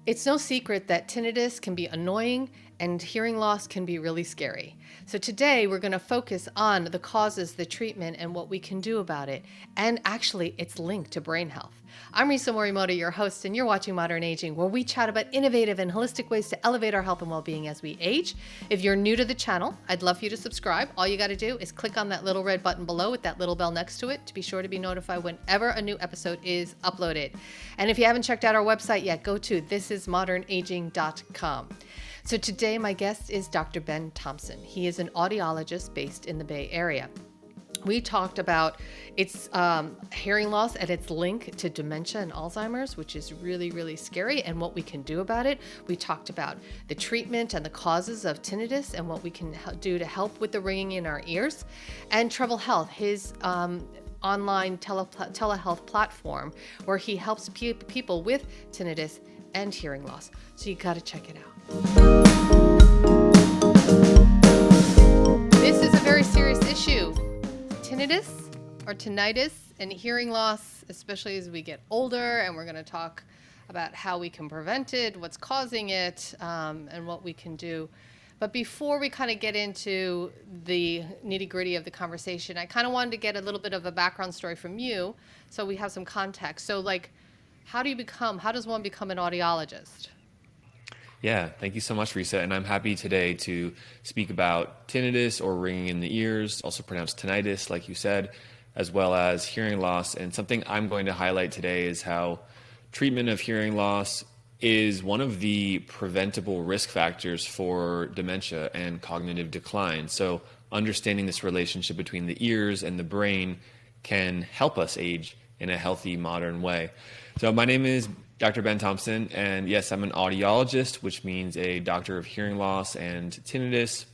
It's no secret that tinnitus can be annoying and hearing loss can be really scary. So today we're going to focus on the causes, the treatment, and what we can do about it. And actually, it's linked to brain health. I'm Risa Morimoto, your host, and you're watching Modern Aging, where we chat about innovative and holistic ways to elevate our health and well-being as we age. If you're new to the channel, I'd love for you to subscribe. All you got to do is click on that little red button below with that little bell next to it to be sure to be notified whenever a new episode is uploaded. And if you haven't checked out our website yet, go to thisismodernaging.com. So today my guest is Dr. Ben Thompson. He is an audiologist based in the Bay Area. We talked about its hearing loss and its link to dementia and Alzheimer's, which is really, really scary, and what we can do about it. We talked about the treatment and the causes of tinnitus and what we can do to help with the ringing in our ears. And Treble Health, his online telehealth platform, where he helps people with tinnitus and hearing loss. So you got to check it out. This is a very serious issue. Tinnitus or tinnitus and hearing loss, especially as we get older, and we're going to talk about how we can prevent it, what's causing it, and what we can do. But before we kind of get into the nitty-gritty of the conversation, I kind of wanted to get a little bit of a background story from you so we have some context. So how does one become an audiologist? Yeah, thank you so much, Risa. And I'm happy today to speak about tinnitus or ringing in the ears, also pronounced tinnitus, like you said, as well as hearing loss. And something I'm going to highlight today is how treatment of hearing loss is one of the preventable risk factors for dementia and cognitive decline. So understanding this relationship between the ears and the brain can help us age in a healthy, modern way. So my name is Dr. Ben Thompson, and yes, I'm an audiologist, which means a doctor of hearing loss and tinnitus.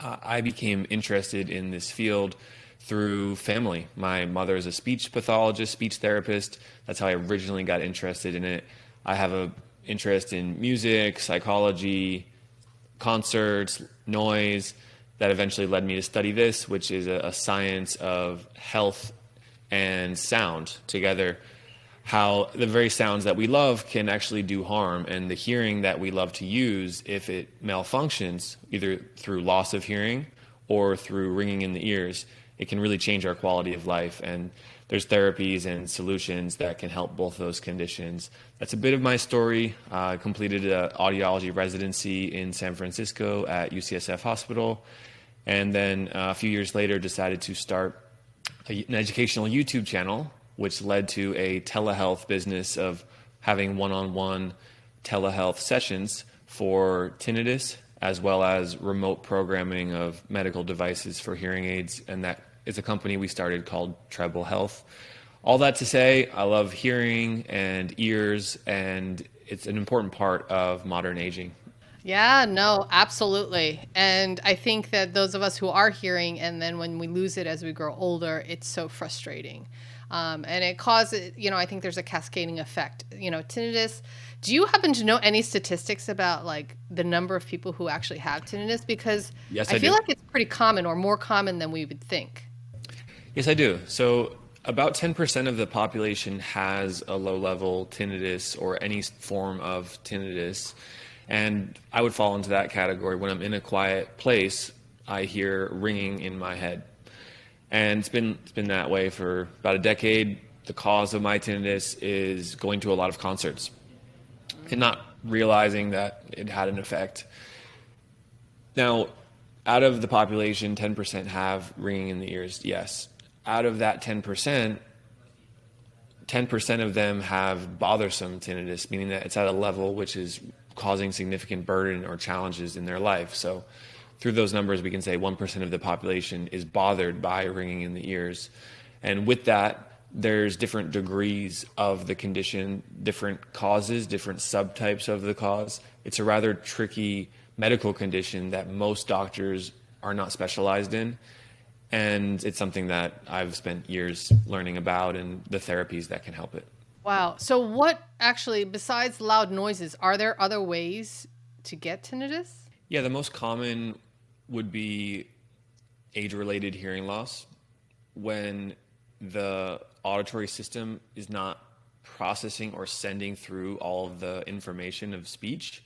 I became interested in this field through family. My mother is a speech pathologist, speech therapist. That's how I originally got interested in it. I have an interest in music, psychology, concerts, noise, that eventually led me to study this, which is a science of health and sound together. How the very sounds that we love can actually do harm, and the hearing that we love to use, if it malfunctions, either through loss of hearing or through ringing in the ears, it can really change our quality of life. And there's therapies and solutions that can help both those conditions. That's a bit of my story. I completed an audiology residency in San Francisco at UCSF Hospital, and then a few years later decided to start an educational YouTube channel, which led to a telehealth business of having one-on-one telehealth sessions for tinnitus, as well as remote programming of medical devices for hearing aids. And that is a company we started called Treble Health. All that to say, I love hearing and ears, and it's an important part of modern aging. Yeah, no, absolutely. And I think that those of us who are hearing, and then when we lose it as we grow older, it's so frustrating. And it causes, I think there's a cascading effect. Tinnitus, do you happen to know any statistics about the number of people who actually have tinnitus? Because Yes, I I feel do. like it's pretty common, or more common than we would think. Yes, I do. So about 10% of the population has a low-level tinnitus or any form of tinnitus. And I would fall into that category. When I'm in a quiet place, I hear ringing in my head. And it's been that way for about a decade. The cause of my tinnitus is going to a lot of concerts and not realizing that it had an effect. Now, out of the population, 10% have ringing in the ears, yes. Out of that 10%, 10% of them have bothersome tinnitus, meaning that it's at a level which is causing significant burden or challenges in their life. So through those numbers, we can say 1% of the population is bothered by ringing in the ears. And with that, there's different degrees of the condition, different causes, different subtypes of the cause. It's a rather tricky medical condition that most doctors are not specialized in. And it's something that I've spent years learning about and the therapies that can help it. Wow. So what actually, besides loud noises, are there other ways to get tinnitus? Yeah, the most common would be age-related hearing loss, when the auditory system is not processing or sending through all of the information of speech,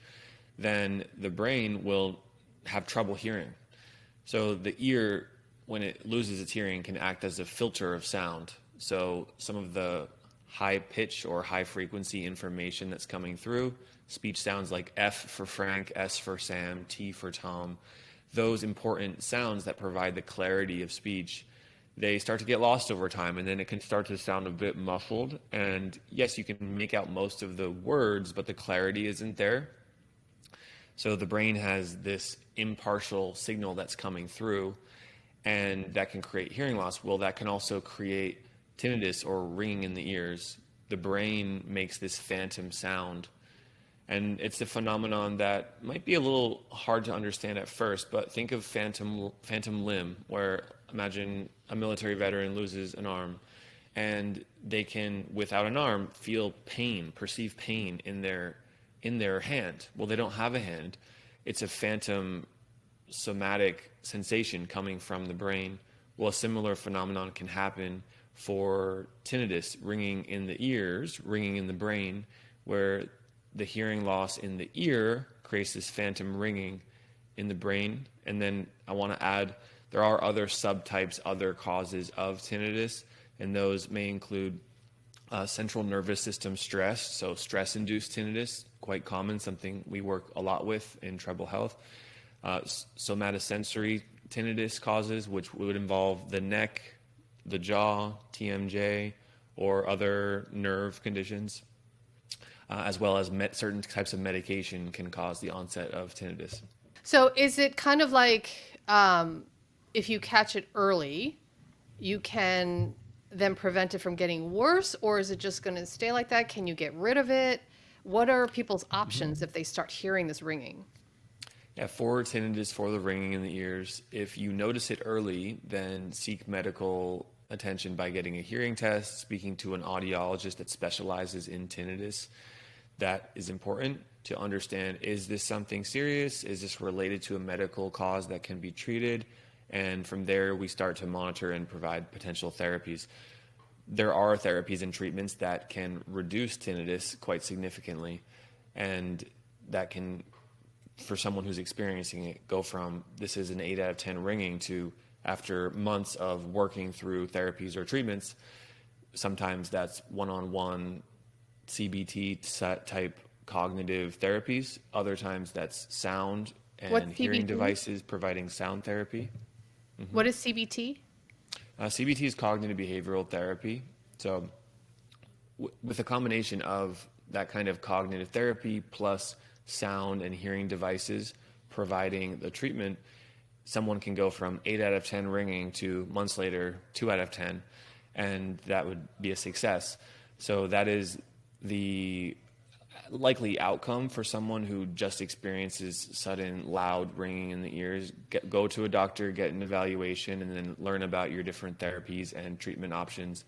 then the brain will have trouble hearing. So the ear, when it loses its hearing, can act as a filter of sound. So some of the high pitch or high frequency information that's coming through, speech sounds like F for Frank, S for Sam, T for Tom, those important sounds that provide the clarity of speech, they start to get lost over time, and then it can start to sound a bit muffled. And yes, you can make out most of the words, but the clarity isn't there. So the brain has this impartial signal that's coming through, and that can create hearing loss. Well, that can also create tinnitus or ringing in the ears. The brain makes this phantom sound, and it's a phenomenon that might be a little hard to understand at first, but think of phantom limb, where imagine a military veteran loses an arm, and they can, without an arm, feel pain, perceive pain in their hand. Well, they don't have a hand. It's a phantom somatic sensation coming from the brain. Well, a similar phenomenon can happen for tinnitus, ringing in the ears, ringing in the brain, where the hearing loss in the ear creates this phantom ringing in the brain. And then I want to add, there are other subtypes, other causes of tinnitus, and those may include central nervous system stress, so stress-induced tinnitus, quite common, something we work a lot with in Treble Health. Somatosensory tinnitus causes, which would involve the neck, the jaw, TMJ, or other nerve conditions, as well as certain types of medication can cause the onset of tinnitus. So is it kind of like if you catch it early, you can then prevent it from getting worse, or is it just going to stay like that? Can you get rid of it? What are people's options if they start hearing this ringing? Yeah, for tinnitus, for the ringing in the ears, if you notice it early, then seek medical attention by getting a hearing test, speaking to an audiologist that specializes in tinnitus. That is important to understand, is this something serious? Is this related to a medical cause that can be treated? And from there, we start to monitor and provide potential therapies. There are therapies and treatments that can reduce tinnitus quite significantly, and that can, for someone who's experiencing it, go from this is an 8 out of 10 ringing to, after months of working through therapies or treatments, sometimes that's one-on-one CBT type cognitive therapies. Other times that's sound and hearing devices providing sound therapy. Mm-hmm. What is CBT? CBT is cognitive behavioral therapy. So with a combination of that kind of cognitive therapy plus sound and hearing devices providing the treatment, someone can go from 8 out of 10 ringing to months later 2 out of 10, and that would be a success. So that is the likely outcome for someone who just experiences sudden loud ringing in the ears. Go to a doctor, get an evaluation, and then learn about your different therapies and treatment options.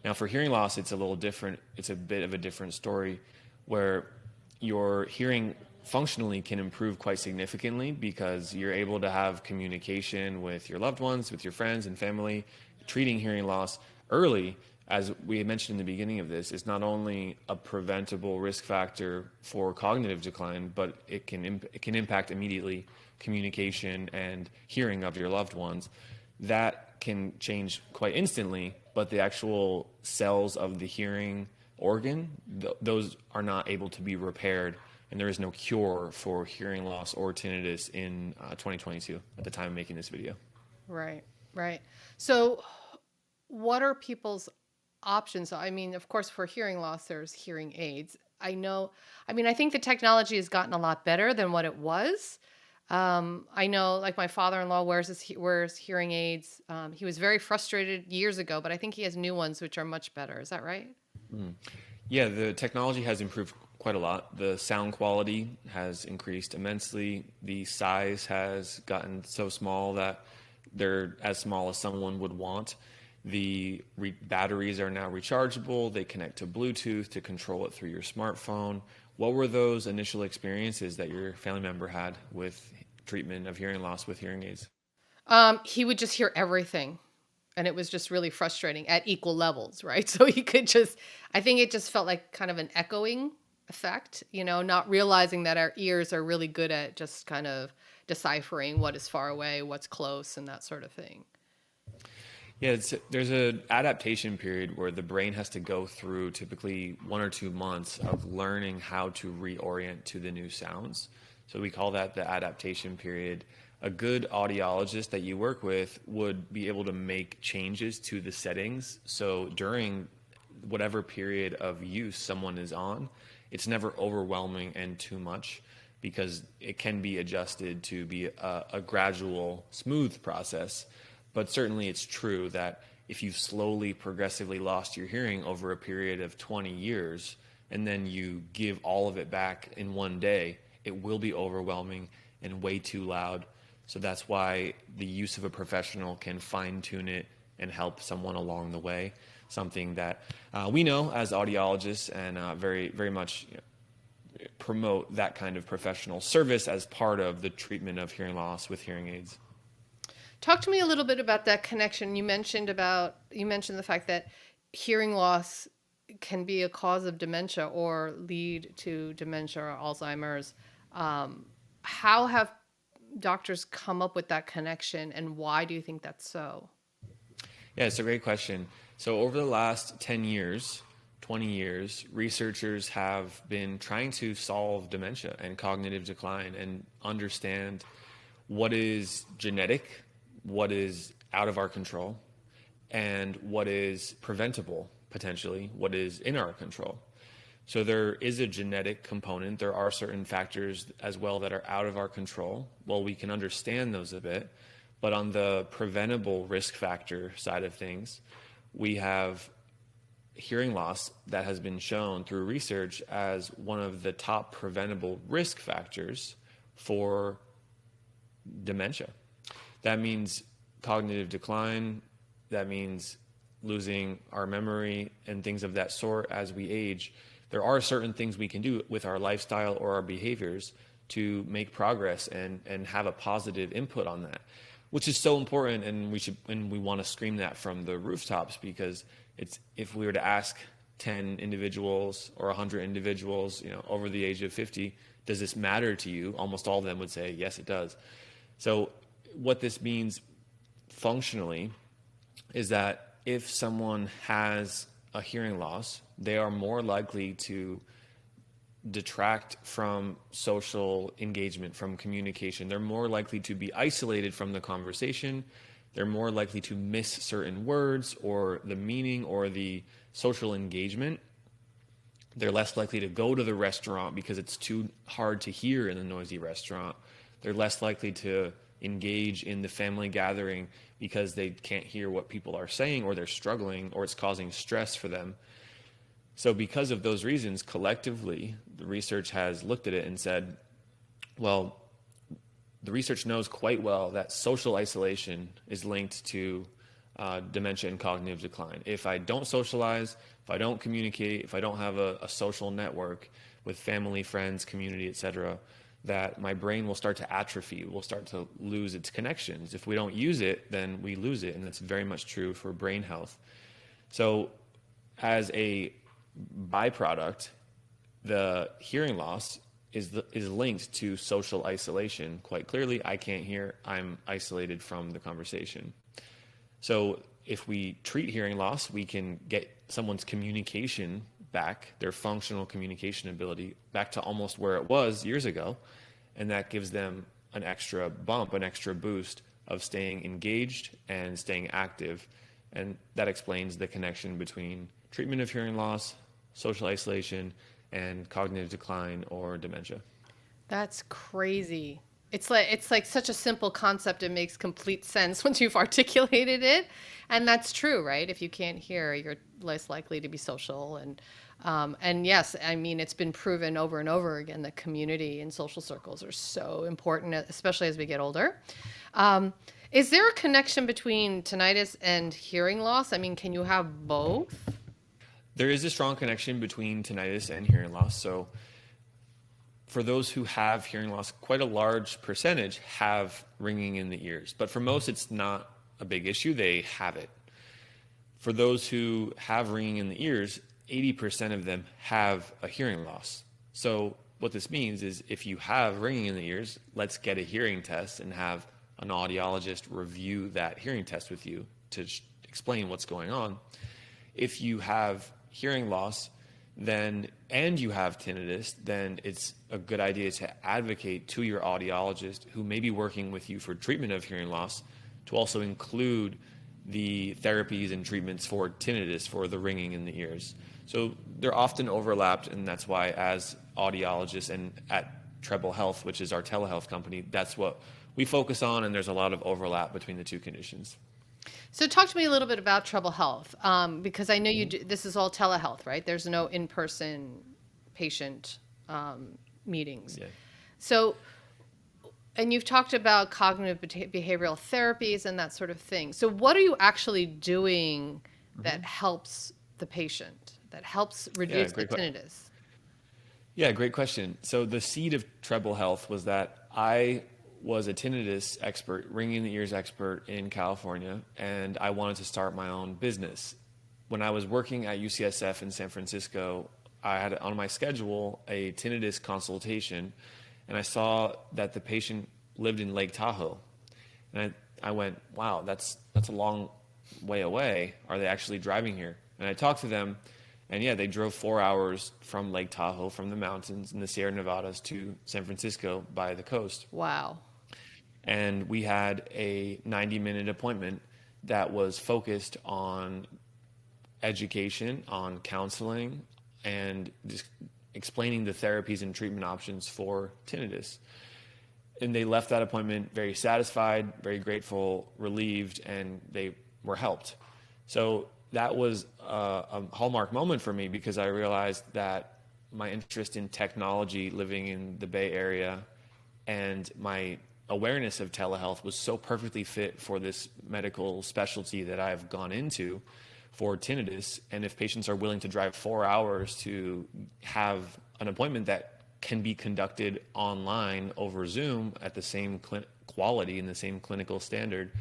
Now for hearing loss, it's a little different. It's a bit of a different story, where your hearing functionally can improve quite significantly because you're able to have communication with your loved ones, with your friends and family. Treating hearing loss early, as we mentioned in the beginning of this, is not only a preventable risk factor for cognitive decline, but it can impact immediately communication and hearing of your loved ones. That can change quite instantly, but the actual cells of the hearing organ, those are not able to be repaired, and there is no cure for hearing loss or tinnitus in 2022 at the time of making this video. Right, right. So what are people's options? I mean, of course, for hearing loss, there's hearing aids. I think the technology has gotten a lot better than what it was. I know, like, my father-in-law wears hearing aids. He was very frustrated years ago, but I think he has new ones which are much better. Is that right? Yeah, the technology has improved quite a lot. The sound quality has increased immensely. The size has gotten so small that they're as small as someone would want. The batteries are now rechargeable. They connect to Bluetooth to control it through your smartphone. What were those initial experiences that your family member had with treatment of hearing loss with hearing aids? He would just hear everything. And it was just really frustrating at equal levels, right? So he could just, I think it just felt like kind of an echoing effect, not realizing that our ears are really good at just kind of deciphering what is far away, what's close, and that sort of thing. Yeah, there's an adaptation period where the brain has to go through typically 1 or 2 months of learning how to reorient to the new sounds. So we call that the adaptation period. A good audiologist that you work with would be able to make changes to the settings. So during whatever period of use someone is on, it's never overwhelming and too much, because it can be adjusted to be a gradual, smooth process. But certainly it's true that if you've slowly, progressively lost your hearing over a period of 20 years, and then you give all of it back in one day, it will be overwhelming and way too loud. So that's why the use of a professional can fine-tune it and help someone along the way. Something that we know as audiologists, and very, very much promote that kind of professional service as part of the treatment of hearing loss with hearing aids. Talk to me a little bit about that connection. You mentioned the fact that hearing loss can be a cause of dementia or lead to dementia or Alzheimer's. How have doctors come up with that connection, and why do you think that's so? Yeah, it's a great question. So over the last 10 years, 20 years, researchers have been trying to solve dementia and cognitive decline and understand what is genetic, what is out of our control, and what is preventable, potentially, what is in our control. So there is a genetic component. There are certain factors as well that are out of our control. Well, we can understand those a bit, but on the preventable risk factor side of things, we have hearing loss that has been shown through research as one of the top preventable risk factors for dementia. That means cognitive decline, that means losing our memory and things of that sort as we age. There are certain things we can do with our lifestyle or our behaviors to make progress and have a positive input on that, which is so important, and we want to scream that from the rooftops, because it's, if we were to ask 10 individuals or 100 individuals, over the age of 50, does this matter to you? Almost all of them would say, yes, it does. So what this means functionally is that if someone has a hearing loss, they are more likely to detract from social engagement, from communication. They're more likely to be isolated from the conversation. They're more likely to miss certain words or the meaning or the social engagement. They're less likely to go to the restaurant because it's too hard to hear in a noisy restaurant. They're less likely to engage in the family gathering because they can't hear what people are saying, or they're struggling, or it's causing stress for them. So because of those reasons, collectively, the research has looked at it and said, well, the research knows quite well that social isolation is linked to dementia and cognitive decline. If I don't socialize, if I don't communicate, if I don't have a social network with family, friends, community, etc., that my brain will start to atrophy, will start to lose its connections. If we don't use it, then we lose it, and that's very much true for brain health. So as a byproduct, the hearing loss is linked to social isolation. Quite clearly, I can't hear, I'm isolated from the conversation. So if we treat hearing loss, we can get someone's communication back, their functional communication ability back to almost where it was years ago, and that gives them an extra bump, an extra boost of staying engaged and staying active. And that explains the connection between treatment of hearing loss, social isolation, and cognitive decline or dementia. That's crazy. It's like such a simple concept. It makes complete sense once you've articulated it. And that's true, right? If you can't hear, you're less likely to be social. And yes, I mean, it's been proven over and over again that community and social circles are so important, especially as we get older. Is there a connection between tinnitus and hearing loss? I mean, can you have both? There is a strong connection between tinnitus and hearing loss. So for those who have hearing loss, quite a large percentage have ringing in the ears. But for most, it's not a big issue. They have it. For those who have ringing in the ears, 80% of them have a hearing loss. So what this means is if you have ringing in the ears, let's get a hearing test and have an audiologist review that hearing test with you to explain what's going on. If you have hearing loss, and you have tinnitus, then it's a good idea to advocate to your audiologist who may be working with you for treatment of hearing loss to also include the therapies and treatments for tinnitus, for the ringing in the ears. So they're often overlapped, and that's why as audiologists and at Treble Health, which is our telehealth company, that's what we focus on, and there's a lot of overlap between the two conditions. So talk to me a little bit about Treble Health, because I know you do, this is all telehealth, right? There's no in-person patient meetings. Yeah. So, and you've talked about cognitive behavioral therapies and that sort of thing. So what are you actually doing that helps the patient, that helps reduce the tinnitus? Yeah, great question. So the seed of Treble Health was that I was a tinnitus expert, ringing in the ears expert in California, and I wanted to start my own business. When I was working at UCSF in San Francisco, I had on my schedule a tinnitus consultation, and I saw that the patient lived in Lake Tahoe. And I went, wow, that's a long way away. Are they actually driving here? And I talked to them, and yeah, they drove 4 hours from Lake Tahoe, from the mountains in the Sierra Nevadas to San Francisco by the coast. Wow. And we had a 90-minute appointment that was focused on education, on counseling, and just explaining the therapies and treatment options for tinnitus. And they left that appointment very satisfied, very grateful, relieved, and they were helped. So that was a hallmark moment for me, because I realized that my interest in technology living in the Bay Area and my awareness of telehealth was so perfectly fit for this medical specialty that I've gone into for tinnitus. And if patients are willing to drive 4 hours to have an appointment that can be conducted online over Zoom at the same quality and the same clinical standard,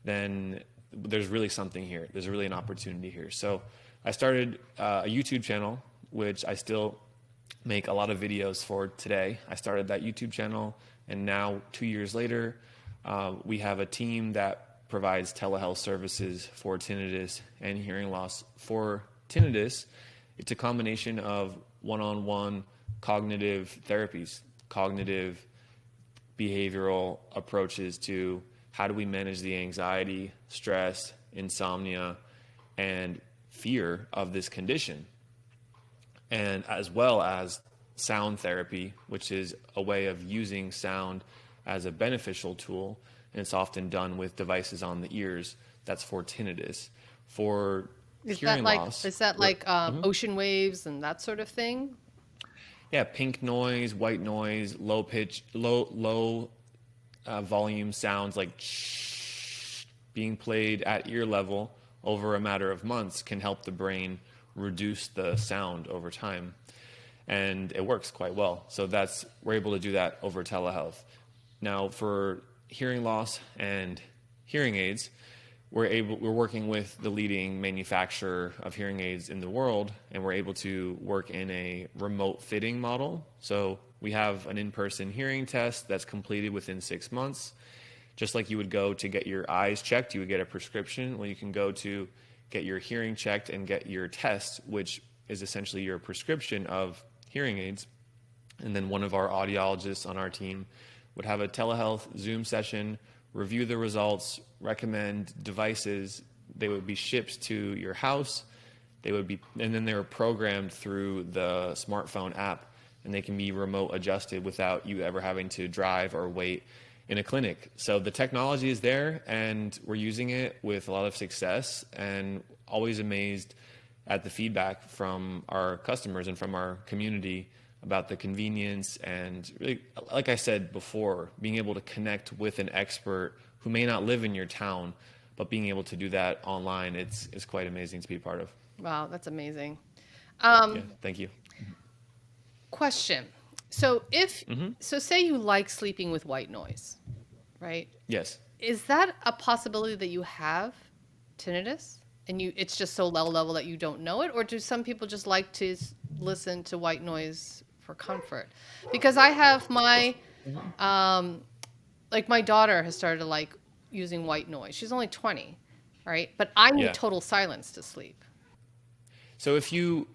then there's really something here. There's really an opportunity here. So I started a YouTube channel, which I still make a lot of videos for today. I started that YouTube channel, and now 2 years later, we have a team that provides telehealth services for tinnitus and hearing loss. For tinnitus, it's a combination of one-on-one cognitive therapies, cognitive behavioral approaches to how do we manage the anxiety, stress, insomnia, and fear of this condition, and as well as sound therapy, which is a way of using sound as a beneficial tool, and it's often done with devices on the ears. That's for tinnitus. For hearing loss, is that like ocean waves and that sort of thing? Yeah, pink noise, white noise, low pitch, low volume sounds like being played at ear level over a matter of months can help the brain reduce the sound over time. And it works quite well. So we're able to do that over telehealth. Now, for hearing loss and hearing aids, we're working with the leading manufacturer of hearing aids in the world, and we're able to work in a remote fitting model. So we have an in-person hearing test that's completed within 6 months. Just like you would go to get your eyes checked, you would get a prescription. Well, you can go to get your hearing checked and get your test, which is essentially your prescription of hearing aids. And then one of our audiologists on our team would have a telehealth Zoom session, review the results, recommend devices. They would be shipped to your house. And then they're programmed through the smartphone app, and they can be remote adjusted without you ever having to drive or wait in a clinic. So the technology is there, and we're using it with a lot of success, and always amazed at the feedback from our customers and from our community about the convenience, and really, like I said before, being able to connect with an expert who may not live in your town, but being able to do that online, it's quite amazing to be a part of. Wow, that's amazing. Yeah, thank you. Question. So say you like sleeping with white noise, right? Yes. Is that a possibility that you have tinnitus? and it's just so low level that you don't know it? Or do some people just like to listen to white noise for comfort? Because I have um, my daughter has started to like using white noise. She's only 20, right? But I need Yeah. total silence to sleep. So if you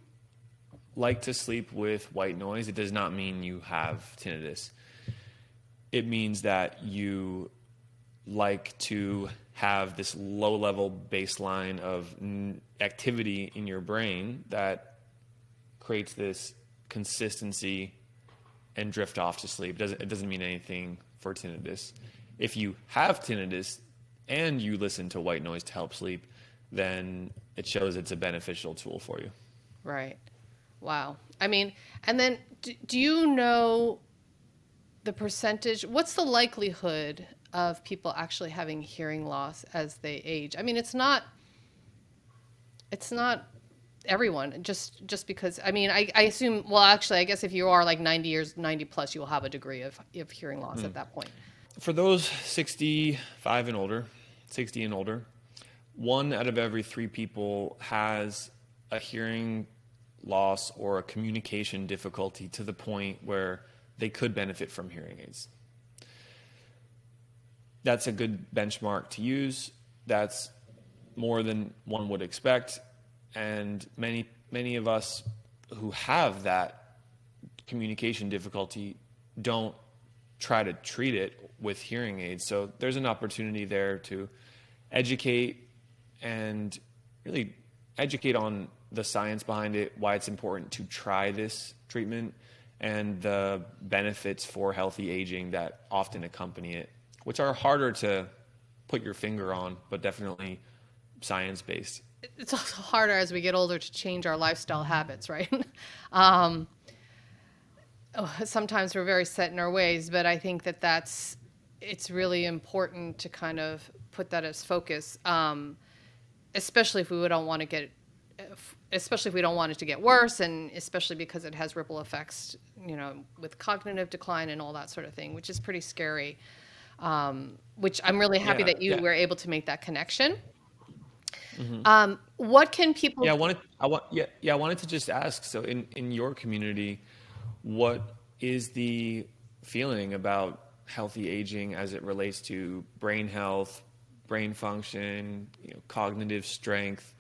like to sleep with white noise, it does not mean you have tinnitus. It means that you like to have this low level baseline of activity in your brain that creates this consistency and drift off to sleep. It doesn't mean anything for tinnitus. If you have tinnitus and you listen to white noise to help sleep, then it shows it's a beneficial tool for you. Right. Wow. I mean, and then do you know the percentage? What's the likelihood of people actually having hearing loss as they age? I mean, it's not everyone, just because, I mean, I assume, well, actually, I guess if you are like 90 plus, you will have a degree of hearing loss at that point. For those 65 and older, 60 and older, 1 out of every 3 people has a hearing loss or a communication difficulty to the point where they could benefit from hearing aids. That's a good benchmark to use. That's more than one would expect. And many of us who have that communication difficulty don't try to treat it with hearing aids. So there's an opportunity there to educate and really educate on the science behind it, why it's important to try this treatment, and the benefits for healthy aging that often accompany it, which are harder to put your finger on, but definitely science-based. It's also harder as we get older to change our lifestyle habits, right? um, Sometimes we're very set in our ways, but I think it's really important to kind of put that as focus, especially if we don't want to get, especially if we don't want it to get worse, and especially because it has ripple effects, with cognitive decline and all that sort of thing, which is pretty scary. Which I'm really happy Yeah, that you yeah. were able to make that connection. What can people? Yeah, I wanted to just ask, so in your community, what is the feeling about healthy aging as it relates to brain health, brain function, cognitive strength?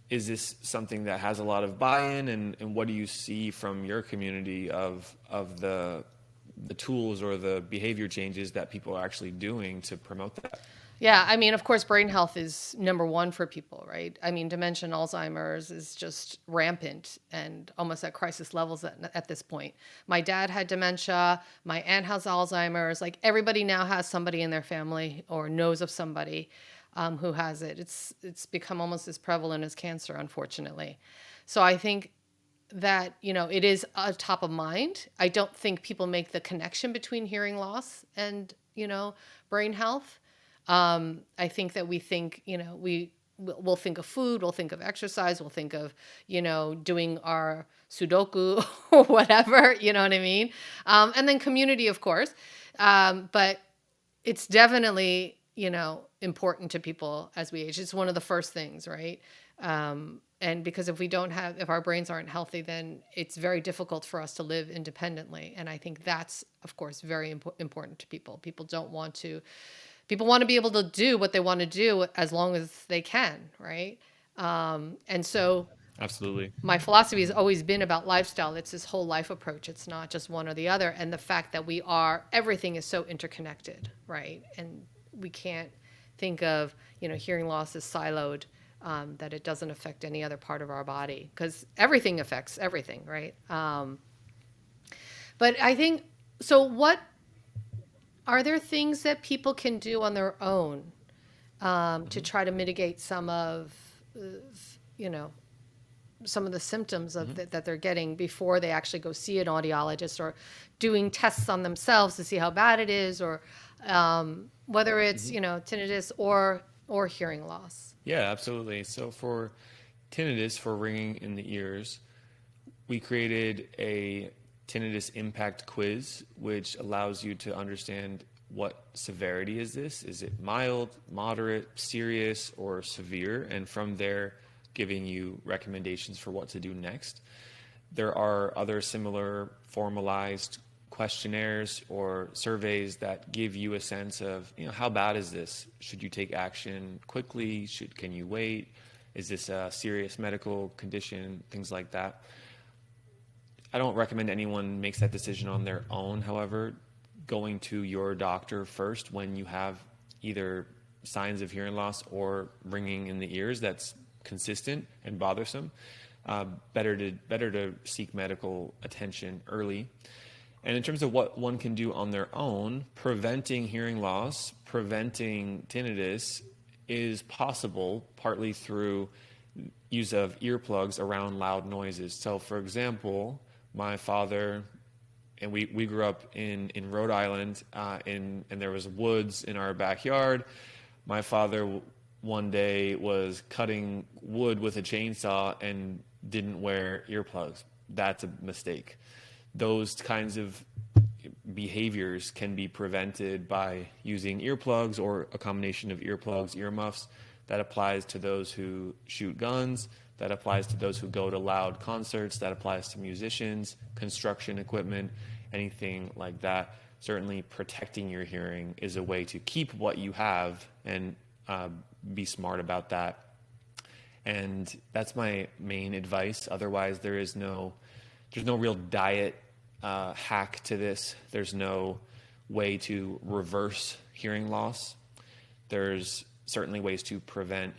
Is this something that has a lot of buy-in, and what do you see from your community of the tools or the behavior changes that people are actually doing to promote that? Yeah, I mean, of course, brain health is number one for people, right? I mean, dementia and Alzheimer's is just rampant and almost at crisis levels at this point. My dad had dementia. My aunt has Alzheimer's. Like everybody now has somebody in their family or knows of somebody who has it. It's become almost as prevalent as cancer, unfortunately. So I think that it is top of mind. I don't think people make the connection between hearing loss and brain health. I think that we think, we'll think of food, we'll think of exercise, we'll think of, doing our Sudoku or whatever, you know what I mean? And then community, of course. But it's definitely, important to people as we age. It's one of the first things, right? And because if our brains aren't healthy, then it's very difficult for us to live independently. And I think that's, of course, very important to people. People want to be able to do what they want to do as long as they can, right? And so Absolutely. my philosophy has always been about lifestyle. It's this whole life approach. It's not just one or the other. And the fact that everything is so interconnected, right? And we can't think of, hearing loss as siloed, that it doesn't affect any other part of our body, because everything affects everything, right? But I think, so are there things that people can do on their own to try to mitigate some of the symptoms that they're getting before they actually go see an audiologist, or doing tests on themselves to see how bad it is, or whether it's tinnitus or hearing loss? Yeah, absolutely. So for tinnitus, for ringing in the ears, we created a tinnitus impact quiz, which allows you to understand what severity is this? Is it mild, moderate, serious, or severe? And from there, giving you recommendations for what to do next. There are other similar formalized questionnaires or surveys that give you a sense of, how bad is this? Should you take action quickly? Can you wait? Is this a serious medical condition? Things like that. I don't recommend anyone makes that decision on their own. However, going to your doctor first when you have either signs of hearing loss or ringing in the ears that's consistent and bothersome, better to seek medical attention early. And in terms of what one can do on their own, preventing hearing loss, preventing tinnitus is possible partly through use of earplugs around loud noises. So for example, my father, and we grew up in Rhode Island, and there was woods in our backyard. My father one day was cutting wood with a chainsaw and didn't wear earplugs. That's a mistake. Those kinds of behaviors can be prevented by using earplugs or a combination of earplugs, earmuffs. That applies to those who shoot guns. That applies to those who go to loud concerts. That applies to musicians, construction equipment, anything like that. Certainly protecting your hearing is a way to keep what you have and be smart about that. And that's my main advice. Otherwise, there's no real diet hack to this. There's no way to reverse hearing loss. There's certainly ways to prevent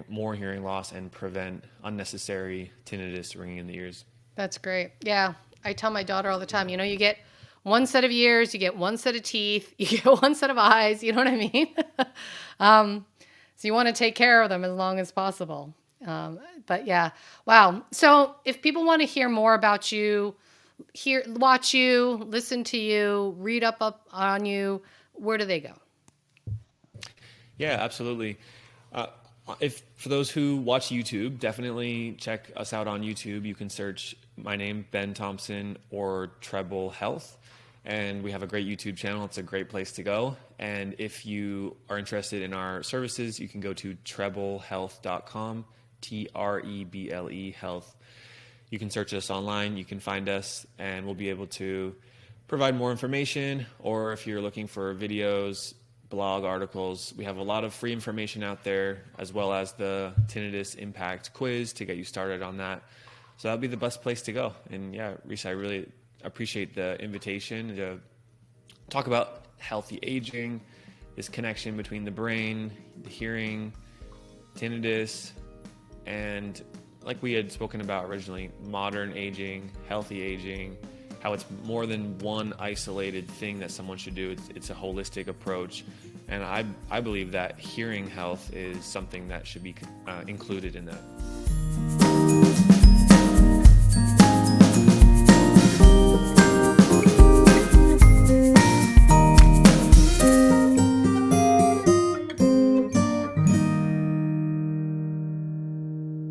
more hearing loss and prevent unnecessary tinnitus, ringing in the ears. That's great. Yeah. I tell my daughter all the time, you get one set of ears, you get one set of teeth, you get one set of eyes, you know what I mean? So you want to take care of them as long as possible. But yeah, wow. So if people want to hear more about you, watch you, listen to you, read up on you, where do they go? Yeah, absolutely. For those who watch YouTube, definitely check us out on YouTube. You can search my name, Ben Thompson, or Treble Health. And we have a great YouTube channel. It's a great place to go. And if you are interested in our services, you can go to treblehealth.com, Treble Health. You can search us online. You can find us, and we'll be able to provide more information. Or if you're looking for videos, blog articles, we have a lot of free information out there, as well as the Tinnitus Impact quiz to get you started on that. So that'll be the best place to go. And yeah, Risa, I really appreciate the invitation to talk about healthy aging, this connection between the brain, the hearing, tinnitus, and like we had spoken about originally, modern aging, healthy aging, how it's more than one isolated thing that someone should do. It's a holistic approach. And I believe that hearing health is something that should be included in that.